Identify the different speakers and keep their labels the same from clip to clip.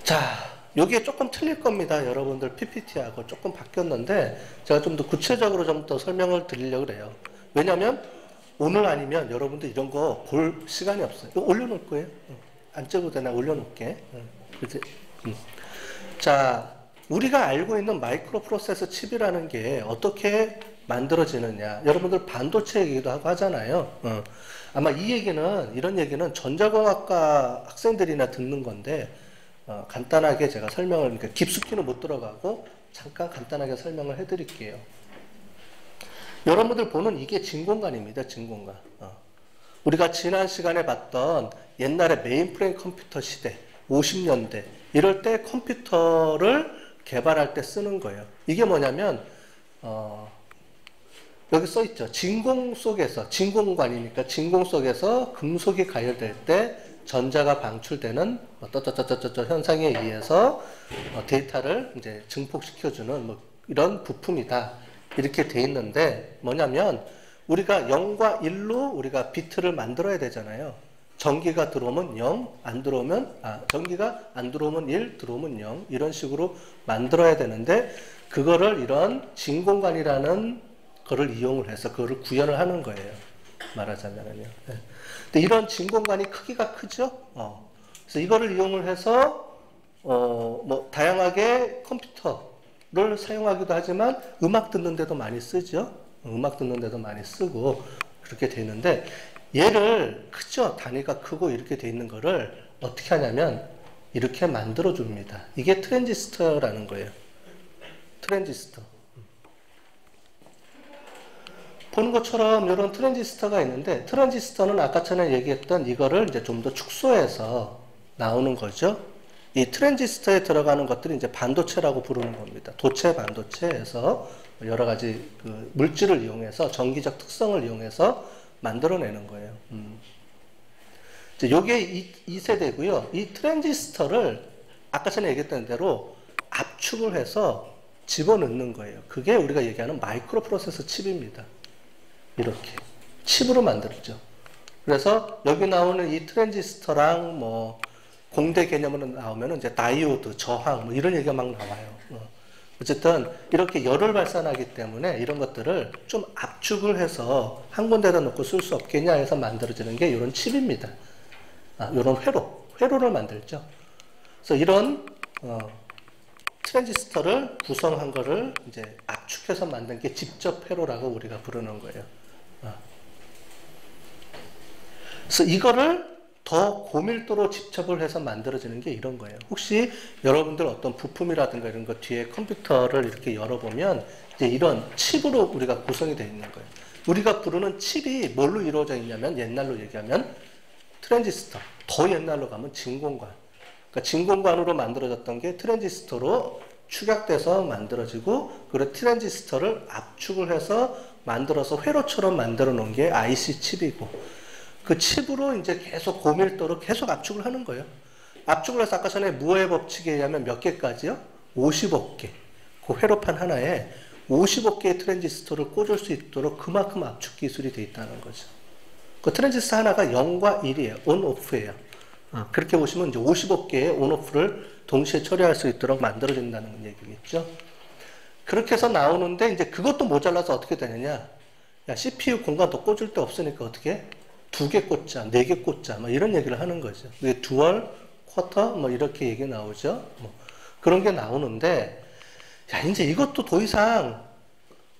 Speaker 1: 자, 여기에 조금 틀릴 겁니다. 여러분들 PPT하고 조금 바뀌었는데 제가 좀 더 구체적으로 좀 더 설명을 드리려고 그래요. 왜냐면 오늘 아니면 여러분들 이런 거 볼 시간이 없어요. 이거 올려놓을 거예요. 안 찍어도 되나 올려놓을게. 그치? 자, 우리가 알고 있는 마이크로 프로세서 칩이라는 게 어떻게 만들어지느냐. 여러분들 반도체 얘기도 하고 하잖아요. 아마 이 얘기는, 이런 얘기는 전자공학과 학생들이나 듣는 건데, 간단하게 제가 설명을, 그러니까 깊숙이는 못 들어가고, 잠깐 간단하게 설명을 해드릴게요. 여러분들 보는 이게 진공관입니다. 진공관. 우리가 지난 시간에 봤던 옛날에 메인프레임 컴퓨터 시대, 50년대, 이럴 때 컴퓨터를 개발할 때 쓰는 거예요. 이게 뭐냐면, 여기 써 있죠. 진공 속에서, 진공관이니까 진공 속에서 금속이 가열될 때 전자가 방출되는 현상에 의해서 데이터를 이제 증폭시켜주는 뭐 이런 부품이다. 이렇게 돼 있는데 뭐냐면 우리가 0과 1로 우리가 비트를 만들어야 되잖아요. 전기가 들어오면 0, 안 들어오면, 전기가 안 들어오면 1, 들어오면 0, 이런 식으로 만들어야 되는데, 그거를 이런 진공관이라는 거를 이용을 해서 그거를 구현을 하는 거예요. 말하자면요. 네. 근데 이런 진공관이 크기가 크죠? 그래서 이거를 이용을 해서, 뭐, 다양하게 컴퓨터를 사용하기도 하지만, 음악 듣는 데도 많이 쓰죠? 음악 듣는 데도 많이 쓰고, 그렇게 되는데, 얘를 크죠? 단위가 크고 이렇게 돼 있는 거를 어떻게 하냐면 이렇게 만들어 줍니다. 이게 트랜지스터라는 거예요. 트랜지스터. 보는 것처럼 이런 트랜지스터가 있는데 트랜지스터는 아까 전에 얘기했던 이거를 이제 좀 더 축소해서 나오는 거죠. 이 트랜지스터에 들어가는 것들이 이제 반도체라고 부르는 겁니다. 도체 반도체에서 여러 가지 그 물질을 이용해서 전기적 특성을 이용해서 만들어내는 거예요. 이게 2세대고요. 이 트랜지스터를 아까 전에 얘기했던 대로 압축을 해서 집어넣는 거예요. 그게 우리가 얘기하는 마이크로 프로세서 칩입니다. 이렇게 칩으로 만들었죠. 그래서 여기 나오는 이 트랜지스터랑 뭐 공대 개념으로 나오면 이제 다이오드, 저항 뭐 이런 얘기가 막 나와요. 어쨌든 이렇게 열을 발산하기 때문에 이런 것들을 좀 압축을 해서 한 군데다 놓고 쓸 수 없겠냐 해서 만들어지는 게 이런 칩입니다. 이런 회로를 만들죠. 그래서 이런 트랜지스터를 구성한 거를 이제 압축해서 만든 게 직접 회로라고 우리가 부르는 거예요. 그래서 이거를 더 고밀도로 집착을 해서 만들어지는 게 이런 거예요. 혹시 여러분들 어떤 부품이라든가 이런 거 뒤에 컴퓨터를 이렇게 열어보면 이제 이런 칩으로 우리가 구성이 되어 있는 거예요. 우리가 부르는 칩이 뭘로 이루어져 있냐면 옛날로 얘기하면 트랜지스터, 더 옛날로 가면 진공관. 그러니까 진공관으로 만들어졌던 게 트랜지스터로 축약돼서 만들어지고 그리고 트랜지스터를 압축을 해서 만들어서 회로처럼 만들어 놓은 게 IC 칩이고 그 칩으로 이제 계속 고밀도로 계속 압축을 하는 거예요. 압축을 해서 아까 전에 무어의 법칙에 의하면 몇 개까지요? 50억 개. 그 회로판 하나에 50억 개의 트랜지스터를 꽂을 수 있도록 그만큼 압축 기술이 돼 있다는 거죠. 그 트랜지스터 하나가 0과 1이에요. 온, 오프예요. 그렇게 보시면 이제 50억 개의 온, 오프를 동시에 처리할 수 있도록 만들어진다는 얘기겠죠. 그렇게 해서 나오는데 이제 그것도 모자라서 어떻게 되느냐. 야, CPU 공간 더 꽂을 데 없으니까 어떻게? 2개 꽂자, 4개 꽂자, 뭐 이런 얘기를 하는 거죠. 듀얼, 쿼터, 뭐 이렇게 얘기 나오죠. 뭐 그런 게 나오는데, 야, 이제 이것도 더 이상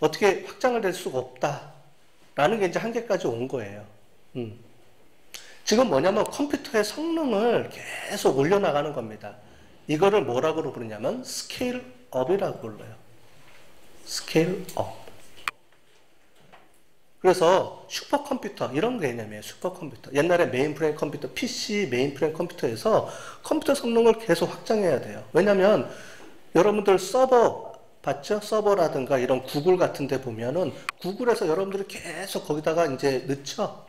Speaker 1: 어떻게 확장을 될 수가 없다라는 게 이제 한계까지 온 거예요. 지금 뭐냐면 컴퓨터의 성능을 계속 올려나가는 겁니다. 이거를 뭐라고 부르냐면 스케일업이라고 불러요. 스케일업. 그래서 슈퍼컴퓨터 이런 개념이에요. 슈퍼컴퓨터. 옛날에 메인프레임 컴퓨터, PC 메인프레임 컴퓨터에서 컴퓨터 성능을 계속 확장해야 돼요. 왜냐하면 여러분들 서버 봤죠? 서버라든가 이런 구글 같은 데 보면은 구글에서 여러분들이 계속 거기다가 이제 넣죠.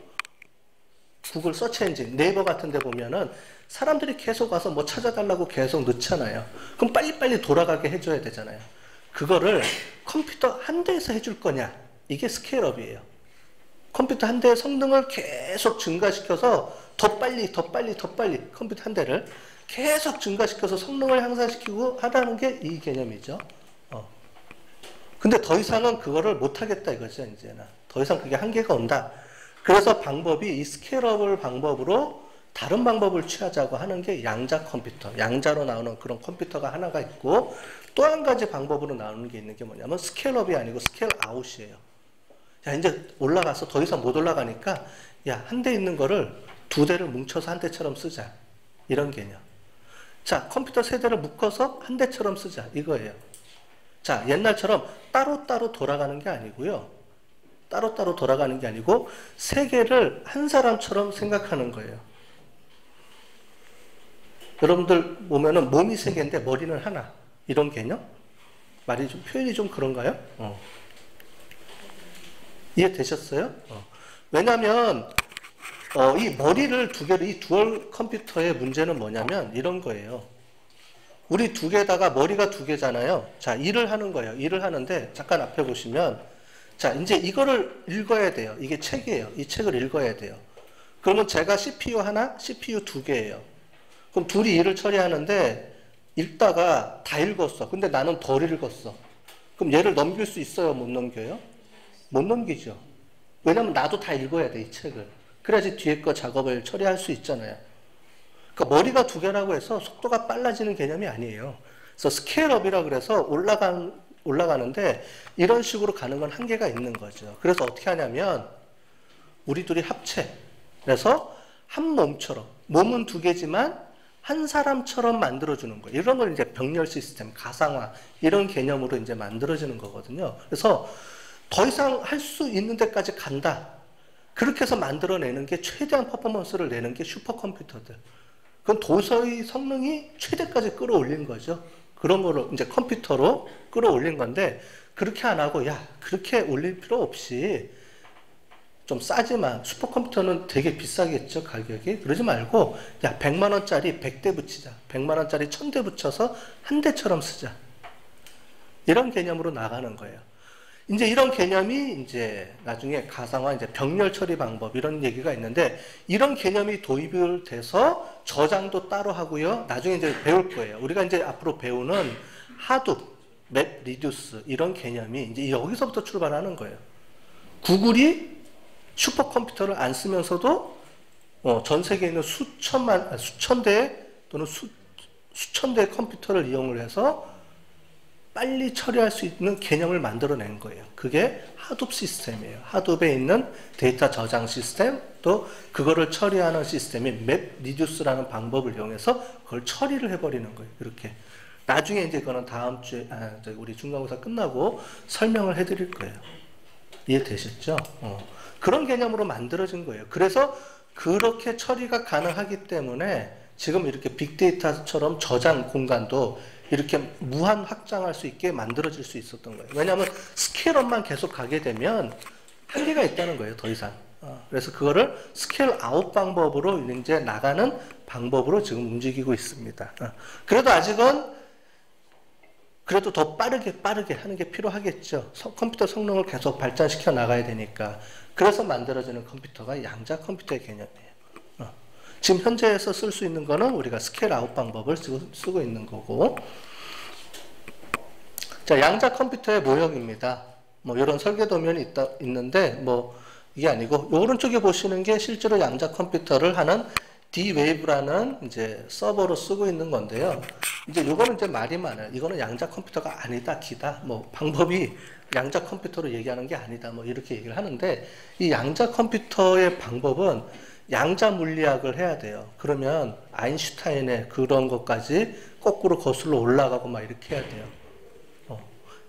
Speaker 1: 구글 서치 엔진, 네이버 같은 데 보면은 사람들이 계속 와서 뭐 찾아달라고 계속 넣잖아요. 그럼 빨리빨리 돌아가게 해줘야 되잖아요. 그거를 컴퓨터 한 대에서 해줄 거냐? 이게 스케일업이에요. 컴퓨터 한 대의 성능을 계속 증가시켜서 더 빨리 컴퓨터 한 대를 계속 증가시켜서 성능을 향상시키고 하라는 게 이 개념이죠. 근데 더 이상은 그거를 못하겠다 이거죠, 이제는. 더 이상 그게 한계가 온다. 그래서 방법이 이 스케일러블 방법으로 다른 방법을 취하자고 하는 게 양자 컴퓨터. 양자로 나오는 그런 컴퓨터가 하나가 있고, 또 한 가지 방법으로 나오는 게 있는 게 뭐냐면 스케일업이 아니고 스케일 아웃이에요. 야, 이제 올라가서 더 이상 못 올라가니까, 야, 한 대 있는 거를 두 대를 뭉쳐서 한 대처럼 쓰자. 이런 개념. 자, 컴퓨터 세 대를 묶어서 한 대처럼 쓰자. 이거예요. 자, 옛날처럼 따로따로 돌아가는 게 아니고요. 따로따로 돌아가는 게 아니고 세 개를 한 사람처럼 생각하는 거예요. 여러분들 보면은 몸이 세 개인데 머리는 하나. 이런 개념? 말이 좀 표현이 좀 그런가요? 이해되셨어요? 왜냐하면 이 머리를 두 개를 이 듀얼 컴퓨터의 문제는 뭐냐면 이런 거예요. 우리 두 개다가 머리가 두 개잖아요. 자, 일을 하는 거예요. 일을 하는데 잠깐 앞에 보시면 자, 이제 이거를 읽어야 돼요. 이게 책이에요. 이 책을 읽어야 돼요. 그러면 제가 CPU 하나, CPU 두 개예요. 그럼 둘이 일을 처리하는데 읽다가 다 읽었어. 근데 나는 덜 읽었어. 그럼 얘를 넘길 수 있어요? 못 넘겨요? 못 넘기죠. 왜냐면 나도 다 읽어야 돼, 이 책을. 그래야지 뒤에 거 작업을 처리할 수 있잖아요. 그러니까 머리가 두 개라고 해서 속도가 빨라지는 개념이 아니에요. 그래서 스케일업이라 그래서 올라가는데 이런 식으로 가는 건 한계가 있는 거죠. 그래서 어떻게 하냐면 우리 둘이 합체. 그래서 한 몸처럼 몸은 두 개지만 한 사람처럼 만들어주는 거예요. 이런 걸 이제 병렬 시스템, 가상화 이런 개념으로 이제 만들어지는 거거든요. 그래서 더 이상 할 수 있는 데까지 간다. 그렇게 해서 만들어내는 게 최대한 퍼포먼스를 내는 게 슈퍼컴퓨터들. 그건 도저히 성능이 최대까지 끌어올린 거죠. 그런 거로 이제 컴퓨터로 끌어올린 건데 그렇게 안 하고 야 그렇게 올릴 필요 없이 좀 싸지만 슈퍼컴퓨터는 되게 비싸겠죠 가격이. 그러지 말고 야 100만 원짜리 100대 붙이자. 100만 원짜리 1000대 붙여서 한 대처럼 쓰자. 이런 개념으로 나가는 거예요. 이제 이런 개념이 이제 나중에 가상화 이제 병렬 처리 방법 이런 얘기가 있는데 이런 개념이 도입을 돼서 저장도 따로 하고요. 나중에 이제 배울 거예요. 우리가 이제 앞으로 배우는 하둡, 맵 리듀스 이런 개념이 이제 여기서부터 출발하는 거예요. 구글이 슈퍼컴퓨터를 안 쓰면서도 전 세계에 있는 수천 대 또는 수천 대의 컴퓨터를 이용을 해서 빨리 처리할 수 있는 개념을 만들어낸 거예요. 그게 하둡 시스템이에요. 하둡에 있는 데이터 저장 시스템, 또 그거를 처리하는 시스템이 맵 리듀스라는 방법을 이용해서 그걸 처리를 해버리는 거예요. 이렇게. 나중에 이제 그거는 다음 주에, 우리 중간고사 끝나고 설명을 해드릴 거예요. 이해되셨죠? 그런 개념으로 만들어진 거예요. 그래서 그렇게 처리가 가능하기 때문에 지금 이렇게 빅데이터처럼 저장 공간도 이렇게 무한 확장할 수 있게 만들어질 수 있었던 거예요. 왜냐하면 스케일업만 계속 가게 되면 한계가 있다는 거예요. 더 이상. 그래서 그거를 스케일 아웃 방법으로 이제 나가는 방법으로 지금 움직이고 있습니다. 그래도 아직은 그래도 더 빠르게 하는 게 필요하겠죠. 컴퓨터 성능을 계속 발전시켜 나가야 되니까. 그래서 만들어지는 컴퓨터가 양자 컴퓨터의 개념이에요. 지금 현재에서 쓸 수 있는 거는 우리가 스케일 아웃 방법을 쓰고 있는 거고. 자, 양자 컴퓨터의 모형입니다. 뭐 이런 설계도면이 있는데 뭐 이게 아니고 요 오른쪽에 보시는 게 실제로 양자 컴퓨터를 하는 D-Wave라는 이제 서버로 쓰고 있는 건데요. 이제 요거는 이제 말이 많아요. 이거는 양자 컴퓨터가 아니다, 기다. 뭐 방법이 양자 컴퓨터로 얘기하는 게 아니다. 뭐 이렇게 얘기를 하는데 이 양자 컴퓨터의 방법은 양자 물리학을 해야 돼요. 그러면 아인슈타인의 그런 것까지 거꾸로 거슬러 올라가고 막 이렇게 해야 돼요.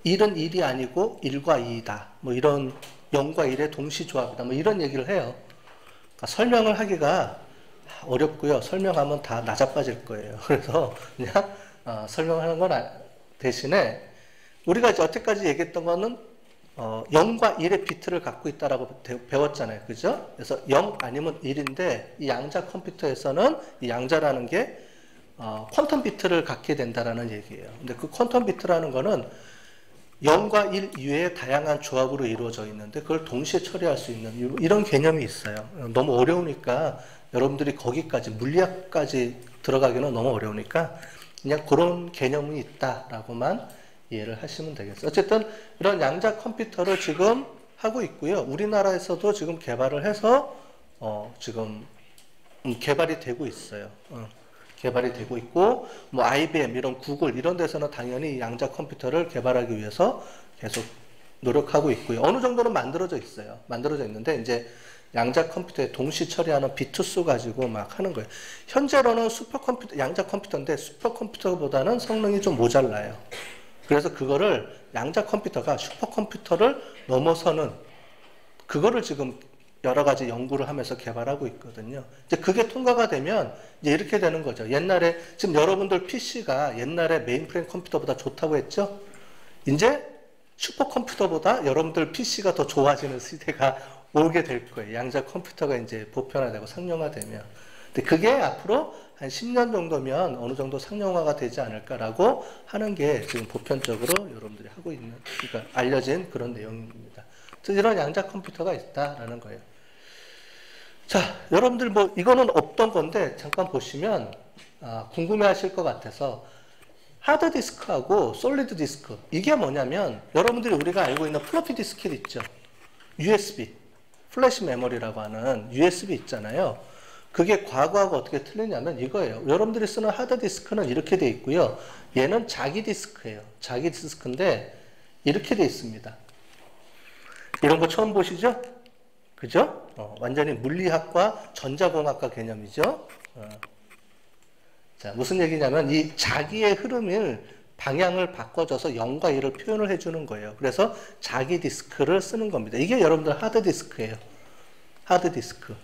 Speaker 1: 1은 1이 아니고 1과 2이다. 뭐 이런 0과 1의 동시조합이다. 뭐 이런 얘기를 해요. 그러니까 설명을 하기가 어렵고요. 설명하면 다 나자빠질 거예요. 그래서 그냥 설명하는 건 대신에 우리가 이제 여태까지 얘기했던 거는 0과 1의 비트를 갖고 있다라고 배웠잖아요. 그죠? 그래서 0 아니면 1인데 이 양자 컴퓨터에서는 이 양자라는 게 퀀텀 비트를 갖게 된다라는 얘기예요. 근데 그 퀀텀 비트라는 거는 0과 1 이외의 다양한 조합으로 이루어져 있는데 그걸 동시에 처리할 수 있는 이런 개념이 있어요. 너무 어려우니까 여러분들이 거기까지 물리학까지 들어가기는 너무 어려우니까 그냥 그런 개념이 있다라고만 이해를 하시면 되겠어요. 어쨌든 이런 양자 컴퓨터를 지금 하고 있고요. 우리나라에서도 지금 개발을 해서 지금 개발이 되고 있어요. 개발이 되고 있고 뭐 IBM 이런 구글 이런 데서는 당연히 양자 컴퓨터를 개발하기 위해서 계속 노력하고 있고요. 어느 정도는 만들어져 있어요. 만들어져 있는데 이제 양자 컴퓨터에 동시 처리하는 비트수 가지고 막 하는 거예요. 현재로는 슈퍼컴퓨터 양자 컴퓨터인데 슈퍼컴퓨터보다는 성능이 좀 모자라요. 그래서 그거를 양자 컴퓨터가 슈퍼컴퓨터를 넘어서는 그거를 지금 여러 가지 연구를 하면서 개발하고 있거든요. 이제 그게 통과가 되면 이제 이렇게 되는 거죠. 옛날에 지금 여러분들 PC가 옛날에 메인프레임 컴퓨터보다 좋다고 했죠? 이제 슈퍼컴퓨터보다 여러분들 PC가 더 좋아지는 시대가 오게 될 거예요. 양자 컴퓨터가 이제 보편화되고 상용화되면. 근데 그게 앞으로 한 10년 정도면 어느 정도 상용화가 되지 않을까라고 하는 게 지금 보편적으로 여러분들이 하고 있는, 그러니까 알려진 그런 내용입니다. 그래서 이런 양자 컴퓨터가 있다라는 거예요. 자, 여러분들 뭐 이거는 없던 건데 잠깐 보시면 궁금해 하실 것 같아서 하드디스크하고 솔리드 디스크 이게 뭐냐면 여러분들이 우리가 알고 있는 플로피 디스켓 있죠. USB, 플래시 메모리라고 하는 USB 있잖아요. 그게 과거하고 어떻게 틀리냐면 이거예요. 여러분들이 쓰는 하드디스크는 이렇게 돼 있고요. 얘는 자기 디스크예요. 자기 디스크인데 이렇게 돼 있습니다. 이런 거 처음 보시죠? 그죠? 완전히 물리학과 전자공학과 개념이죠. 자, 무슨 얘기냐면 이 자기의 흐름을 방향을 바꿔줘서 0과 1을 표현을 해주는 거예요. 그래서 자기 디스크를 쓰는 겁니다. 이게 여러분들 하드디스크예요. 하드디스크.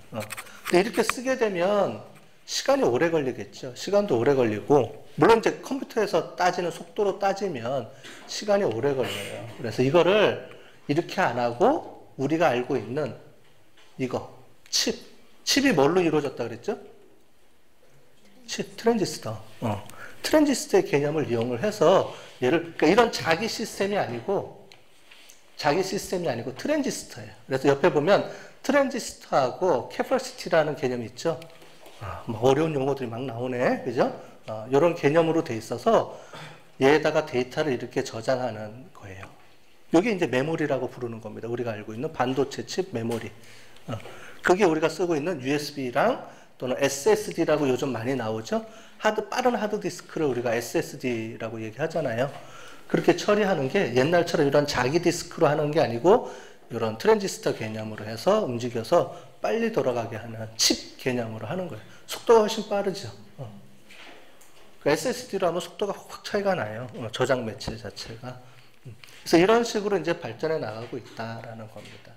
Speaker 1: 근데 이렇게 쓰게 되면 시간이 오래 걸리겠죠. 시간도 오래 걸리고 물론 이제 컴퓨터에서 따지는 속도로 따지면 시간이 오래 걸려요. 그래서 이거를 이렇게 안 하고 우리가 알고 있는 이거 칩이 뭘로 이루어졌다 그랬죠? 칩 트랜지스터. 트랜지스터의 개념을 이용을 해서 그러니까 이런 자기 시스템이 아니고 트랜지스터예요. 그래서 옆에 보면 트랜지스터하고 캐퍼시티라는 개념이 있죠. 뭐 어려운 용어들이 막 나오네, 그죠? 이런 개념으로 돼 있어서 얘에다가 데이터를 이렇게 저장하는 거예요. 이게 이제 메모리라고 부르는 겁니다. 우리가 알고 있는 반도체 칩 메모리. 그게 우리가 쓰고 있는 USB랑 또는 SSD라고 요즘 많이 나오죠. 빠른 하드디스크를 우리가 SSD라고 얘기하잖아요. 그렇게 처리하는 게 옛날처럼 이런 자기 디스크로 하는 게 아니고 이런 트랜지스터 개념으로 해서 움직여서 빨리 돌아가게 하는 칩 개념으로 하는 거예요. 속도가 훨씬 빠르죠. SSD로 하면 속도가 확 차이가 나요. 저장 매체 자체가. 그래서 이런 식으로 이제 발전해 나가고 있다라는 겁니다.